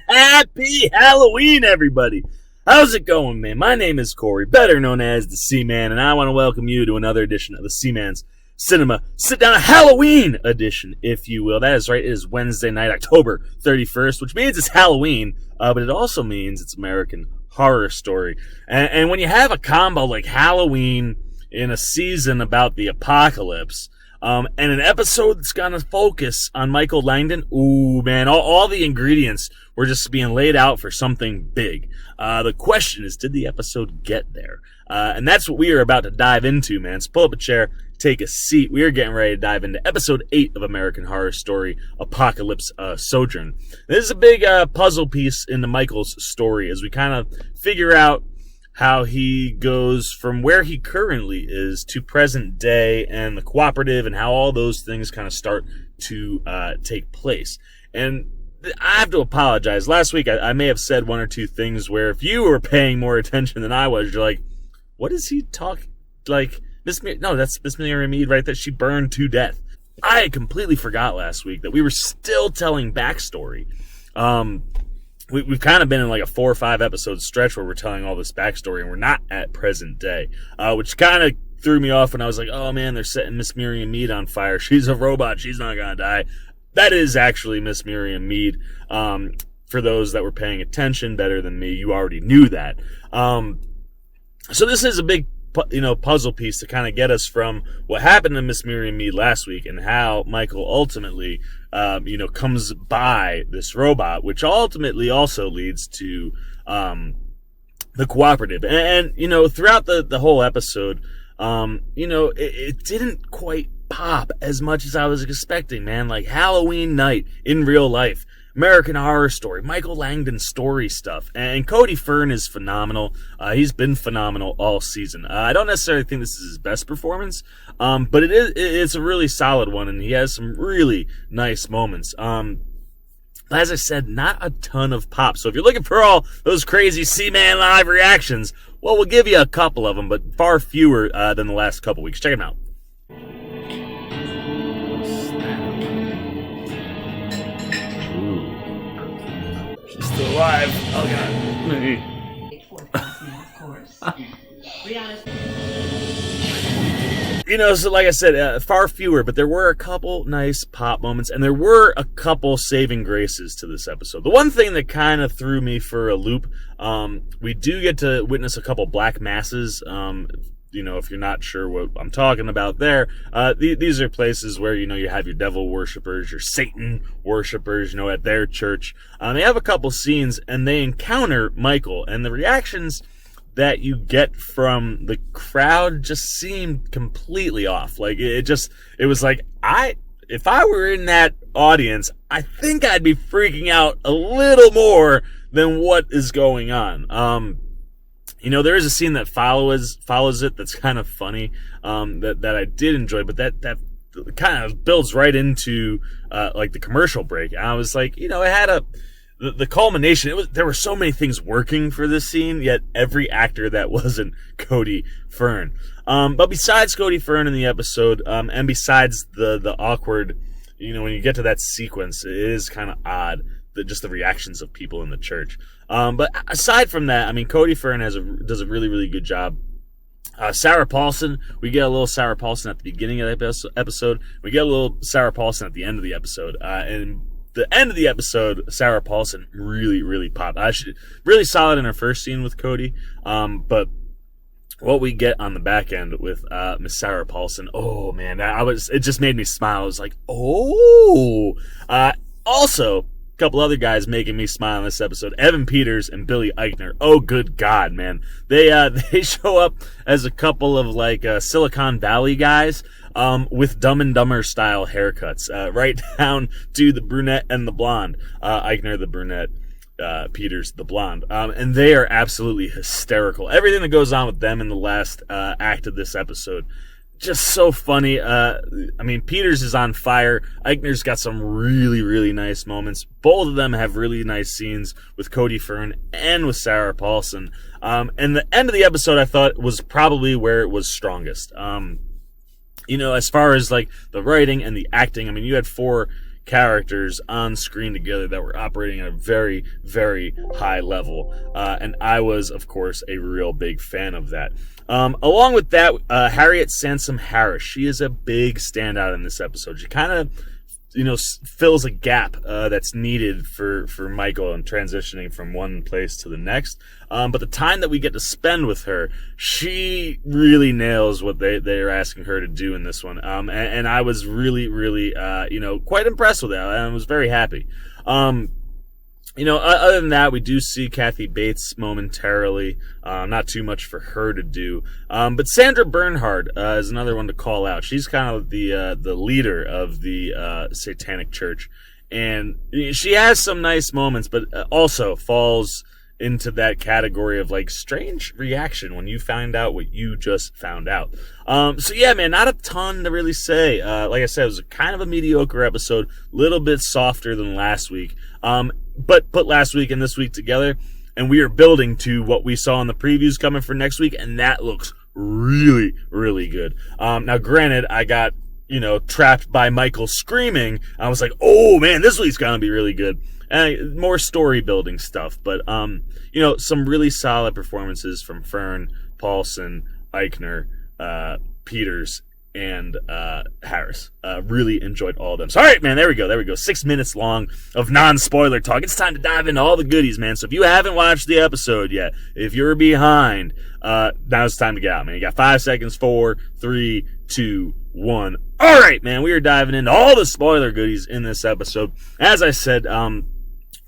Happy Halloween, everybody! How's it going, man? My name is Corey, better known as the Seaman, and I want to welcome you to another edition of the Seaman's Cinema Sit-Down Halloween edition, if you will. That is right, it is Wednesday night, October 31st, which means it's Halloween, but it also means it's American Horror Story. And when you have a combo like Halloween in a season about the apocalypse, and an episode that's going to focus on Michael Langdon, ooh, man, all the ingredients were just being laid out for something big. The question is, did the episode get there? And that's what we are about to dive into, man. So pull up a chair, take a seat. We are getting ready to dive into episode 8 of American Horror Story, Apocalypse Sojourn. This is a big puzzle piece into Michael's story as we kind of figure out how he goes from where he currently is to present day and the cooperative and how all those things kind of start to take place. And I have to apologize. Last week I may have said one or two things where if you were paying more attention than I was, you're like, what is he talking? Like, no, that's Miss Miriam Mead right there. She burned to death. I completely forgot last week that we were still telling backstory. We've kind of been in like a 4 or 5 episode stretch where we're telling all this backstory and we're not at present day, which kind of threw me off when I was like, oh man, they're setting Miss Miriam Mead on fire. She's a robot. She's not going to die. That is actually Miss Miriam Mead. For those that were paying attention better than me, you already knew that. So this is a big, puzzle piece to kind of get us from what happened to Miss Miriam Mead last week and how Michael ultimately, comes by this robot, which ultimately also leads to, the cooperative. And throughout the whole episode, it didn't quite pop as much as I was expecting, man. Like Halloween night in real life, American Horror Story, Michael Langdon story stuff, and Cody Fern is phenomenal. He's been phenomenal all season. I don't necessarily think this is his best performance, but it's a really solid one, and he has some really nice moments. As I said, not a ton of pop. So if you're looking for all those crazy Seaman Live reactions, well, we'll give you a couple of them, but far fewer than the last couple weeks. Check them out. Still alive. Oh god. So like I said, far fewer, but there were a couple nice pop moments, and there were a couple saving graces to this episode. The one thing that kind of threw me for a loop, we do get to witness a couple black masses. If you're not sure what I'm talking about there, these are places where, you have your devil worshipers, your Satan worshipers, at their church. They have a couple scenes and they encounter Michael, and the reactions that you get from the crowd just seemed completely off. Like it was like, if I were in that audience, I think I'd be freaking out a little more than what is going on. There is a scene that follows it that's kind of funny, that I did enjoy, but that kind of builds right into, like the commercial break. And I was like, it had the culmination. There were so many things working for this scene, yet every actor that wasn't Cody Fern. But besides Cody Fern in the episode, and besides the awkward, when you get to that sequence, it is kind of odd. Just the reactions of people in the church. But aside from that, Cody Fern does a really, really good job. Sarah Paulson, we get a little Sarah Paulson at the beginning of the episode. We get a little Sarah Paulson at the end of the episode. And the end of the episode, Sarah Paulson really, really popped. Really solid in her first scene with Cody. But what we get on the back end with Miss Sarah Paulson, oh man, it just made me smile. I was like, oh. Also, couple other guys making me smile in this episode, Evan Peters and Billy Eichner. Oh, good God, man. They show up as a couple of like Silicon Valley guys with Dumb and Dumber style haircuts, right down to the brunette and the blonde. Eichner, the brunette, Peters, the blonde. And they are absolutely hysterical. Everything that goes on with them in the last act of this episode, just so funny. Peters is on fire. Eichner's got some really, really nice moments. Both of them have really nice scenes with Cody Fern and with Sarah Paulson. And the end of the episode, I thought, was probably where it was strongest. As far as like the writing and the acting, you had 4 characters on screen together that were operating at a very, very high level. And I was, of course, a real big fan of that. Along with that, Harriet Sansom Harris, she is a big standout in this episode. She kind of, fills a gap that's needed for Michael in transitioning from one place to the next. But the time that we get to spend with her, she really nails what they're asking her to do in this one. And I was really, really, quite impressed with that. I was very happy. Other than that, we do see Kathy Bates momentarily. Not too much for her to do. But Sandra Bernhard is another one to call out. She's kind of the leader of the Satanic Church. And she has some nice moments, but also falls into that category of like strange reaction when you find out what you just found out. So yeah, man, not a ton to really say. Like I said, it was kind of a mediocre episode, little bit softer than last week. But put last week and this week together, and we are building to what we saw in the previews coming for next week, and that looks really, really good. Now granted, I got, trapped by Michael screaming. I was like, oh man, this week's gonna be really good. More story building stuff, but some really solid performances from Fern, Paulson, Eichner, Peters, and Harris. Really enjoyed all of them. So, all right, man, there we go. 6 minutes long of non-spoiler talk. It's time to dive into all the goodies, man. So if you haven't watched the episode yet, if you're behind, now it's time to get out, man. You got 5 seconds. 4, 3, 2, 1. All right, man, we are diving into all the spoiler goodies in this episode. As I said,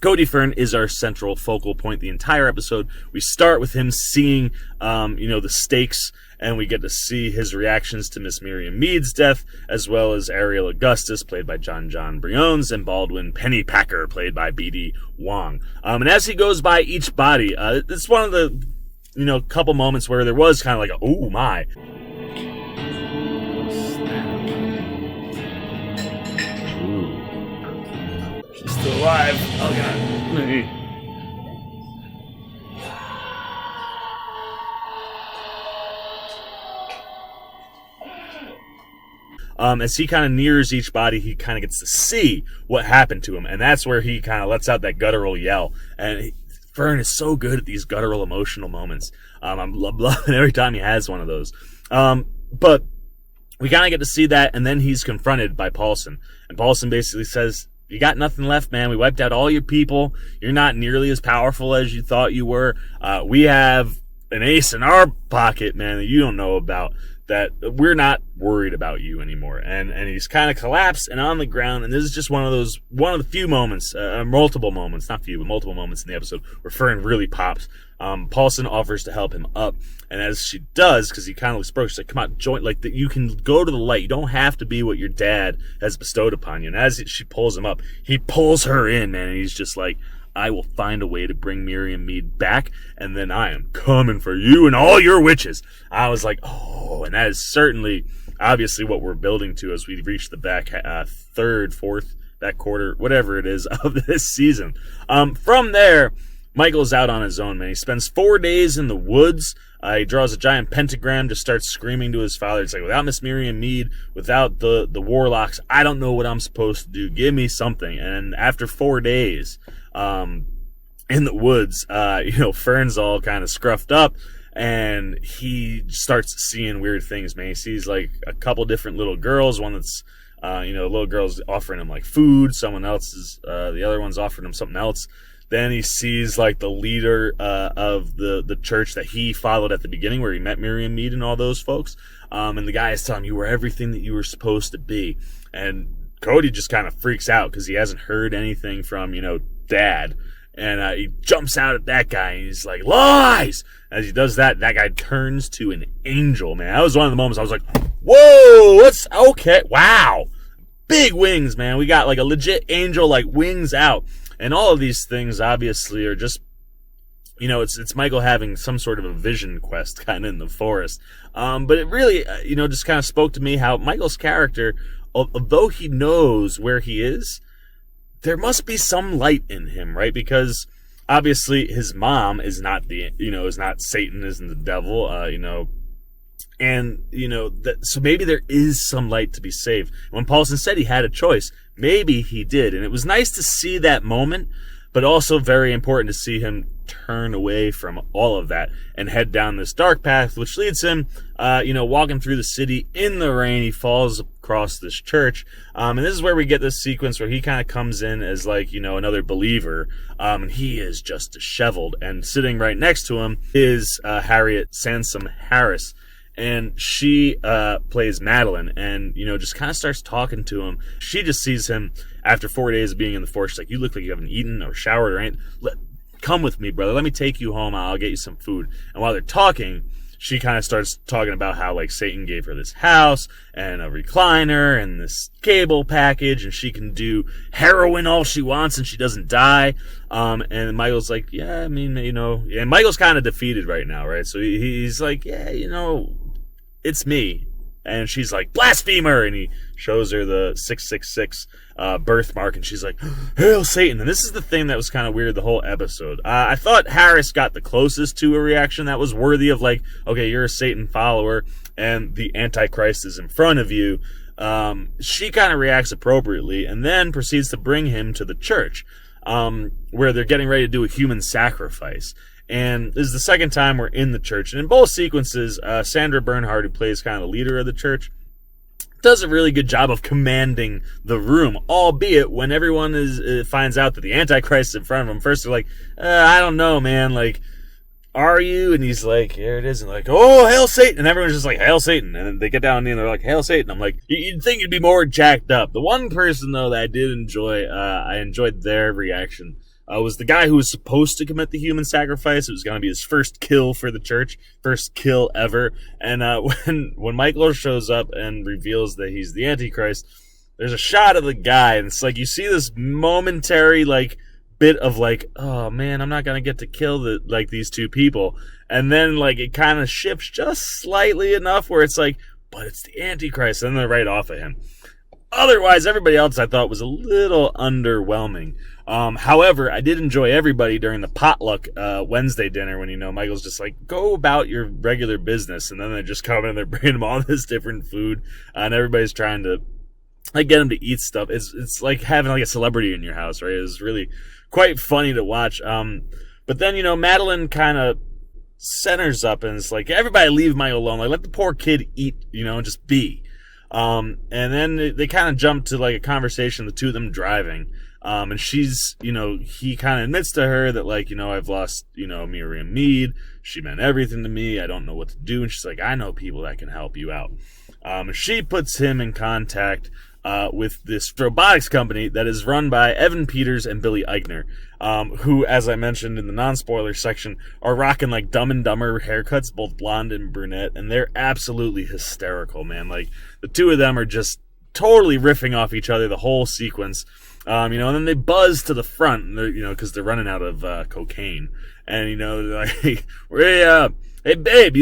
Cody Fern is our central focal point the entire episode. We start with him seeing, the stakes, and we get to see his reactions to Miss Miriam Mead's death, as well as Ariel Augustus, played by John Briones, and Baldwin Pennypacker, played by B.D. Wong. And as he goes by each body, it's one of the, couple moments where there was kind of like a, oh my. She's still alive. Oh, God. As he kind of nears each body, he kind of gets to see what happened to him. And that's where he kind of lets out that guttural yell. And Fern is so good at these guttural emotional moments. I'm loving every time he has one of those. But we kind of get to see that, and then he's confronted by Paulson. And Paulson basically says, you got nothing left, man. We wiped out all your people. You're not nearly as powerful as you thought you were. We have an ace in our pocket, man, that you don't know about, that we're not worried about you anymore. And he's kind of collapsed and on the ground. And this is just one of the few moments, multiple moments in the episode where Fern really pops. Paulson offers to help him up. And as she does, because he kind of looks broke, she's like, come on, join, like that. You can go to the light. You don't have to be what your dad has bestowed upon you. And as she pulls him up, he pulls her in, man. And he's just like, I will find a way to bring Miriam Mead back, and then I am coming for you and all your witches. I was like, oh, and that is certainly, obviously, what we're building to as we reach the back third, fourth, back quarter, whatever it is, of this season. From there, Michael's out on his own, man. He spends 4 days in the woods. He draws a giant pentagram, just starts screaming to his father. It's like, without Miss Miriam Mead, without the warlocks, I don't know what I'm supposed to do. Give me something. And after 4 days in the woods, Fern's all kind of scruffed up, and he starts seeing weird things, man. He sees like a couple different little girls. One that's, little girl's offering him like food. Someone else is, the other one's offering him something else. Then he sees like the leader of the church that he followed at the beginning, where he met Miriam Mead and all those folks. And the guy is telling him, you were everything that you were supposed to be. And Cody just kind of freaks out because he hasn't heard anything from, Dad. And he jumps out at that guy, and he's like, lies! As he does that, that guy turns to an angel, man. That was one of the moments I was like, whoa, what's, okay, wow. Big wings, man. We got like a legit angel, like wings out. And all of these things, obviously, are just, it's Michael having some sort of a vision quest kind of in the forest. But it really, just kind of spoke to me how Michael's character, although he knows where he is, there must be some light in him, right? Because obviously his mom is not is not Satan, isn't the devil. And, so maybe there is some light to be saved. When Paulson said he had a choice, maybe he did. And it was nice to see that moment, but also very important to see him turn away from all of that and head down this dark path, which leads him, walking through the city in the rain. He falls across this church. And this is where we get this sequence where he kind of comes in as another believer. And he is just disheveled. And sitting right next to him is Harriet Sansom Harris. And she plays Madeline and, just kind of starts talking to him. She just sees him after 4 days of being in the force. She's like, you look like you haven't eaten or showered or anything. Come with me, brother. Let me take you home. I'll get you some food. And while they're talking, she kind of starts talking about how, Satan gave her this house and a recliner and this cable package, and she can do heroin all she wants and she doesn't die. And Michael's like, yeah, I mean, and Michael's kind of defeated right now, right? So he's like, yeah, it's me. And she's like, blasphemer! And he shows her the 666 birthmark, and she's like, hail Satan! And this is the thing that was kind of weird the whole episode. I thought Harris got the closest to a reaction that was worthy of okay, you're a Satan follower, and the Antichrist is in front of you. She kind of reacts appropriately, and then proceeds to bring him to the church, where they're getting ready to do a human sacrifice. And this is the second time we're in the church. And in both sequences, Sandra Bernhard, who plays kind of the leader of the church, does a really good job of commanding the room, albeit when everyone finds out that the Antichrist is in front of them, first they're like, I don't know, man, are you? And he's like, here it is, and oh, hail Satan! And everyone's just like, hail Satan! And then they get down and they're like, hail Satan! I'm like, you'd think you'd be more jacked up. The one person, though, that I did enjoy, I enjoyed their reaction, was the guy who was supposed to commit the human sacrifice. It was going to be his first kill for the church, first kill ever. And when Michael shows up and reveals that he's the Antichrist, there's a shot of the guy, and it's you see this momentary bit of oh man, I'm not going to get to kill these two people. And then it kind of shifts just slightly enough where it's but it's the Antichrist, and then they're right off of him. Otherwise, everybody else I thought was a little underwhelming. However, I did enjoy everybody during the potluck Wednesday dinner when, Michael's just go about your regular business. And then they just come in and they're bringing him all this different food. And everybody's trying to get him to eat stuff. It's like having a celebrity in your house, right? It was really quite funny to watch. But then, Madeline kind of centers up and it's everybody leave Michael alone. Let the poor kid eat, and just be. And then they kind of jump to a conversation, the two of them driving. And she's, he kind of admits to her that I've lost, Miriam Mead. She meant everything to me. I don't know what to do. And she's like, I know people that can help you out. And she puts him in contact, with this robotics company that is run by Evan Peters and Billy Eichner, who, as I mentioned in the non-spoiler section, are rocking Dumb and Dumber haircuts, both blonde and brunette, and they're absolutely hysterical, man. The two of them are just totally riffing off each other the whole sequence. And then they buzz to the front, because they're running out of cocaine, and they're hey babe,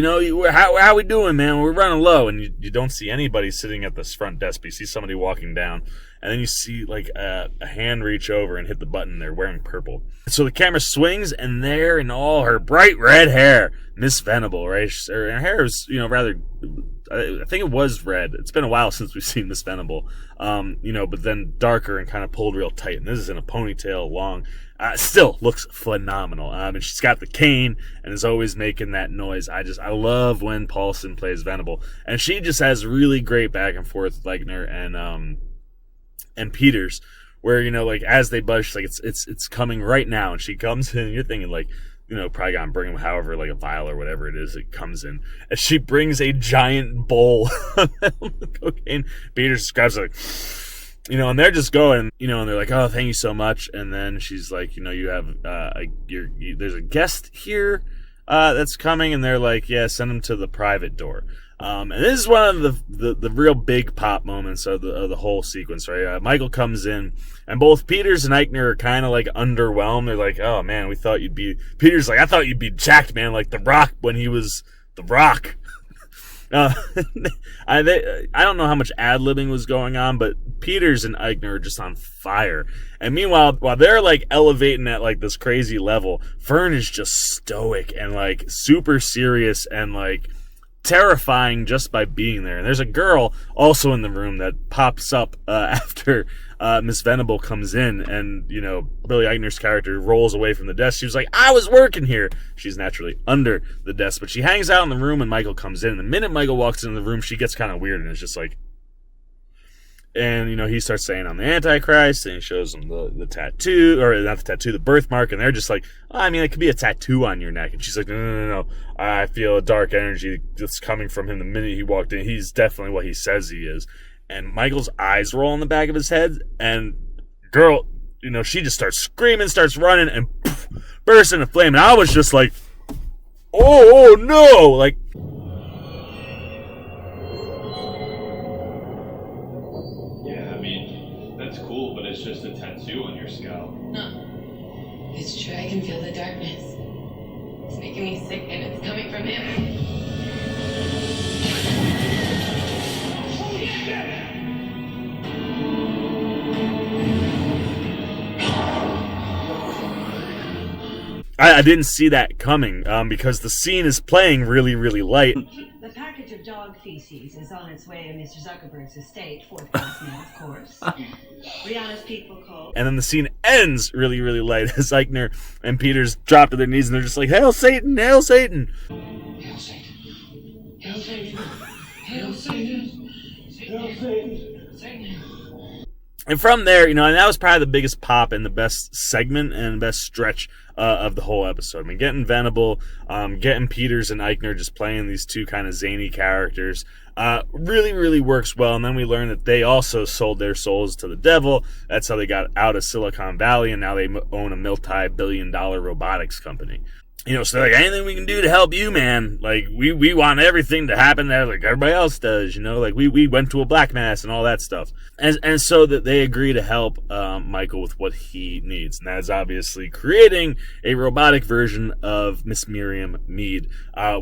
how we doing, man? We're running low, and you don't see anybody sitting at this front desk, but you see somebody walking down, and then you see a hand reach over and hit the button. They're wearing purple, so the camera swings, and there in all her bright red hair, Miss Venable, right? Her hair is rather, I think it was red. It's been a while since we've seen Miss Venable, but then darker and kind of pulled real tight, and this is in a ponytail, long. Still looks phenomenal. And she's got the cane and is always making that noise. I love when Paulson plays Venable. And she just has really great back and forth with Eichner and Peters, where, as they buzz, she's it's coming right now. And she comes in and you're thinking probably gonna bring him however, a vial or whatever it is it comes in. And she brings a giant bowl of cocaine. Peters describes it and they're just going, and they're like, oh, thank you so much. And then she's like, you have, there's a guest here, that's coming. And they're like, yeah, send him to the private door. And this is one of the real big pop moments of the whole sequence, right? Michael comes in, and both Peters and Eichner are kind of underwhelmed. They're like, oh man, Peters like, I thought you'd be jacked, man, like The Rock when he was The Rock. I don't know how much ad-libbing was going on, but Peters and Eichner are just on fire. And meanwhile, while they're elevating at this crazy level, Fern is just stoic and super serious and terrifying just by being there. And there's a girl also in the room that pops up after Miss Venable comes in, and, you know, Billy Eichner's character rolls away from the desk. She was like, I was working here. She's naturally under the desk, but she hangs out in the room when Michael comes in. And the minute Michael walks into the room, she gets kind of weird, and it's just like, and, you know, he starts saying, I'm the Antichrist, and he shows them the tattoo, or not the tattoo, the birthmark, and they're just like, oh, I mean, it could be a tattoo on your neck. And she's like, no. I feel a dark energy that's coming from him the minute he walked in. He's definitely what he says he is. And Michael's eyes roll in the back of his head, and girl, you know, she just starts screaming, starts running, and poof, bursts into flame. And I was just like, oh no! Like, yeah, I mean, that's cool, but it's just a tattoo on your scalp. No. It's true, I can feel the darkness. It's making me sick, and it's coming from him. I didn't see that coming because the scene is playing really, really light. The package of dog feces is on its way to Mr. Zuckerberg's estate, fourth class mail, of course. Rihanna's people call. And then the scene ends really, really light as Eichner and Peters drop to their knees, and they're just like, Hail Satan! Hail Satan! Hail Satan! Hail Satan! Hail Satan! Hail Satan! Satan! And from there, you know, and that was probably the biggest pop and the best segment and the best stretch of the whole episode. I mean, getting Venable, getting Peters and Eichner just playing these two kind of zany characters really, really works well. And then we learn that they also sold their souls to the devil. That's how they got out of Silicon Valley, and now they own a multi-billion-dollar robotics company. You know, so like, anything we can do to help you, man. Like, we want everything to happen that like everybody else does, you know. Like, we went to a black mass and all that stuff. And so that they agree to help Michael with what he needs. And that's obviously creating a robotic version of Miss Miriam Mead,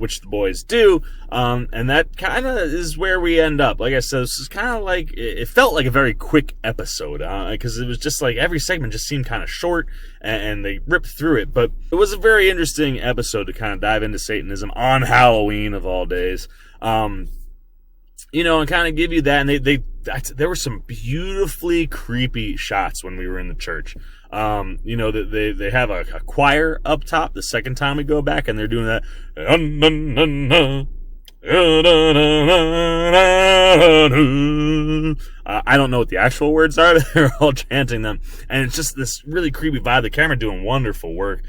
which the boys do. And that kind of is where we end up. Like I said, this is kind of like, it felt like a very quick episode, because it was just like every segment just seemed kind of short, and they ripped through it. But it was a very interesting episode to kind of dive into Satanism on Halloween of all days. You know, and kind of give you that. And there were some beautifully creepy shots when we were in the church. You know, they have a choir up top the second time we go back, and they're doing that. I don't know what the actual words are, but they're all chanting them, and it's just this really creepy vibe. The camera doing wonderful work,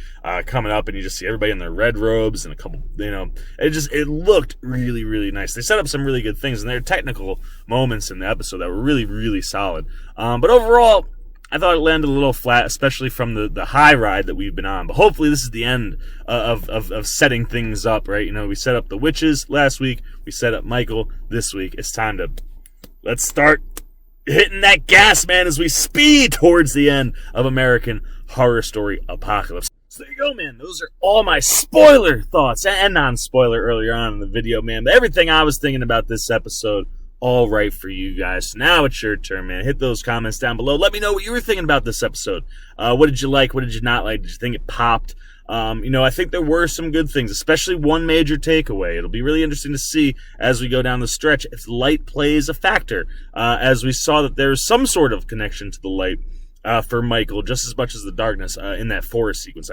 coming up, and you just see everybody in their red robes and a couple, you know, it looked really, really nice. They set up some really good things, and there are technical moments in the episode that were really, really solid. But overall, I thought it landed a little flat, especially from the high ride that we've been on. But hopefully this is the end of setting things up, right? You know, we set up the witches last week. We set up Michael this week. It's time to, let's start hitting that gas, man, as we speed towards the end of American Horror Story Apocalypse. So there you go, man. Those are all my spoiler thoughts and non-spoiler earlier on in the video, man. But everything I was thinking about this episode, all right for you guys. So now it's your turn, man. Hit those comments down below. Let me know what you were thinking about this episode. What did you like? What did you not like? Did you think it popped? You know, I think there were some good things, especially one major takeaway. It'll be really interesting to see as we go down the stretch if light plays a factor, as we saw that there's some sort of connection to the light for Michael, just as much as the darkness in that forest sequence.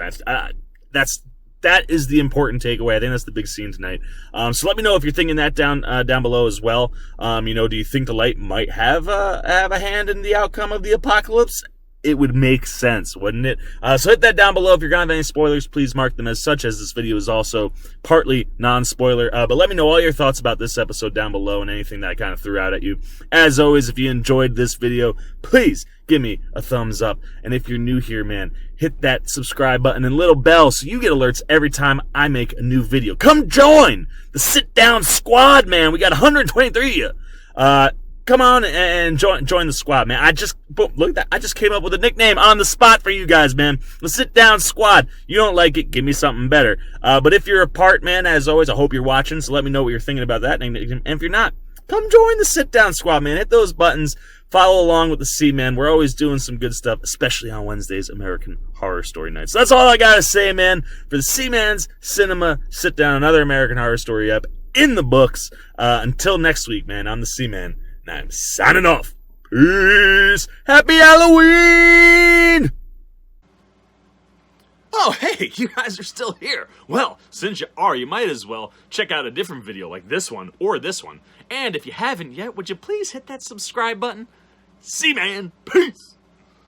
That is the important takeaway. I think that's the big scene tonight. So let me know if you're thinking that down below as well. You know, do you think the light might have a hand in the outcome of the apocalypse? It would make sense, wouldn't it? So hit that down below. If you're going to have any spoilers, please mark them as such, as this video is also partly non-spoiler. But let me know all your thoughts about this episode down below and anything that I kind of threw out at you. As always, if you enjoyed this video, please give me a thumbs up. And if you're new here, man, hit that subscribe button and little bell so you get alerts every time I make a new video. Come join the Sit-Down squad, man. We got 123 of you. Come on and join the squad, man. Boom, look at that. I just came up with a nickname on the spot for you guys, man. The Sit-Down squad. You don't like it, give me something better. But if you're a part, man, as always, I hope you're watching, so let me know what you're thinking about that. And if you're not, come join the Sit-Down squad, man. Hit those buttons. Follow along with the C-Man. We're always doing some good stuff, especially on Wednesdays, American Horror Story Nights. So that's all I gotta say, man. For the C-Man's Cinema Sit-Down, another American Horror Story up. in the books. Until next week, man, I'm the Seaman, and I'm signing off. Peace. Happy Halloween! Oh, hey, you guys are still here. Well, since you are, you might as well check out a different video like this one or this one. And if you haven't yet, would you please hit that subscribe button? Seaman, peace!